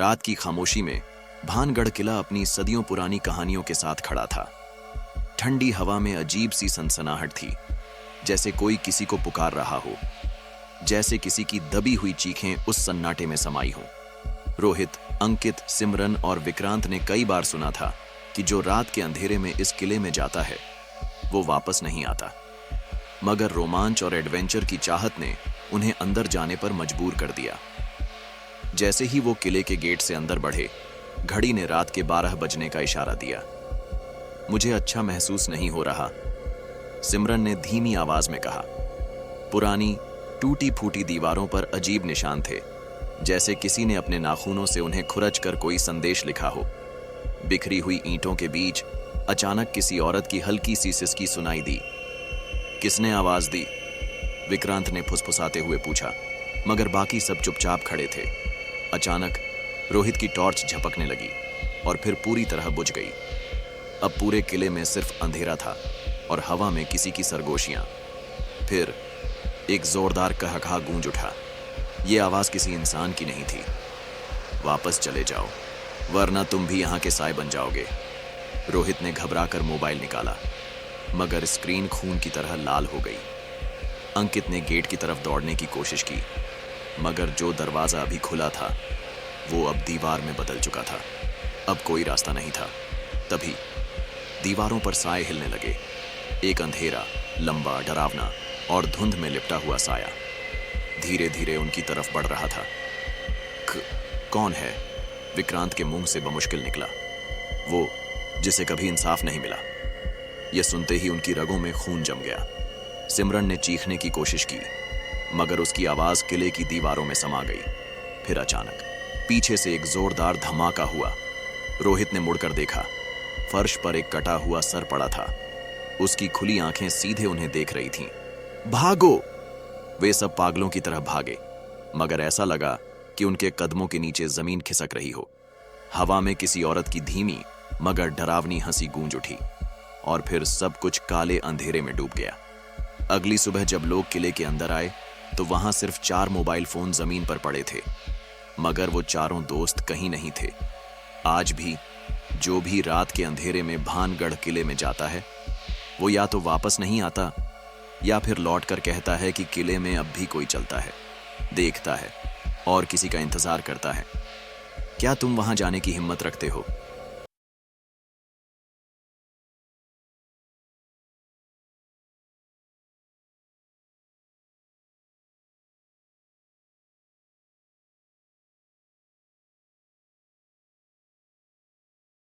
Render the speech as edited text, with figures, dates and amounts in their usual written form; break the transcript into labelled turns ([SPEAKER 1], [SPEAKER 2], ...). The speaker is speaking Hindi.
[SPEAKER 1] रात की खामोशी में भानगढ़ किला अपनी सदियों पुरानी कहानियों के साथ खड़ा था। ठंडी हवा में अजीब सी सनसनाहट थी, जैसे कोई किसी को पुकार रहा हो, जैसे किसी की दबी हुई चीखें उस सन्नाटे में समाई हों। रोहित, अंकित, सिमरन और विक्रांत ने कई बार सुना था कि जो रात के अंधेरे में इस किले में जाता है वो वापस नहीं आता, मगर रोमांच और एडवेंचर की चाहत ने उन्हें अंदर जाने पर मजबूर कर दिया। जैसे ही वो किले के गेट से अंदर बढ़े, घड़ी ने रात के 12 बजने का इशारा दिया। मुझे अच्छा महसूस नहीं हो रहा, सिमरन ने धीमी आवाज में कहा। पुरानी टूटी फूटी दीवारों पर अजीब निशान थे, जैसे किसी ने अपने नाखूनों से उन्हें खुरच कर कोई संदेश लिखा हो। बिखरी हुई ईंटों के बीच अचानक किसी औरत की हल्की सी सिसकी सुनाई दी। किसने आवाज दी? विक्रांत ने फुसफुसाते हुए पूछा, मगर बाकी सब चुपचाप खड़े थे। अचानक रोहित की टॉर्च झपकने लगी और फिर पूरी तरह बुझ गई। अब पूरे किले में सिर्फ अंधेरा था और हवा में किसी की सरगोशियां। फिर एक जोरदार कहकहा गूंज उठा। यह आवाज किसी इंसान की नहीं थी। वापस चले जाओ, वरना तुम भी यहां के साए बन जाओगे। रोहित ने घबराकर मोबाइल निकाला, मगर स्क्रीन खून की तरह लाल हो गई। अंकित ने गेट की तरफ दौड़ने की कोशिश की, मगर जो दरवाजा अभी खुला था वो अब दीवार में बदल चुका था। अब कोई रास्ता नहीं था। तभी दीवारों पर साए हिलने लगे। एक अंधेरा, लंबा, डरावना और धुंध में लिपटा हुआ साया धीरे धीरे उनकी तरफ बढ़ रहा था। कौन है? विक्रांत के मुंह से बमुश्किल निकला। वो जिसे कभी इंसाफ नहीं मिला। यह सुनते ही उनकी रगों में खून जम गया। सिमरन ने चीखने की कोशिश की, मगर उसकी आवाज किले की दीवारों में समा गई। फिर अचानक पीछे से एक जोरदार धमाका हुआ। रोहित ने मुड़कर देखा। फर्श पर एक कटा हुआ सर पड़ा था। उसकी खुली आंखें सीधे उन्हें देख रही थीं। भागो! वे सब पागलों की तरह भागे, मगर ऐसा लगा कि उनके कदमों के नीचे जमीन खिसक रही हो। हवा में किसी औरत की धीमी मगर डरावनी हंसी गूंज उठी और फिर सब कुछ काले अंधेरे में डूब गया। अगली सुबह जब लोग किले के अंदर आए तो वहां सिर्फ 4 मोबाइल फोन जमीन पर पड़े थे, मगर वो चारों दोस्त कहीं नहीं थे। आज भी जो भी रात के अंधेरे में भानगढ़ किले में जाता है, वो या तो वापस नहीं आता या फिर लौट कर कहता है कि किले में अब भी कोई चलता है, देखता है और किसी का इंतजार करता है। क्या तुम वहां जाने की हिम्मत रखते हो?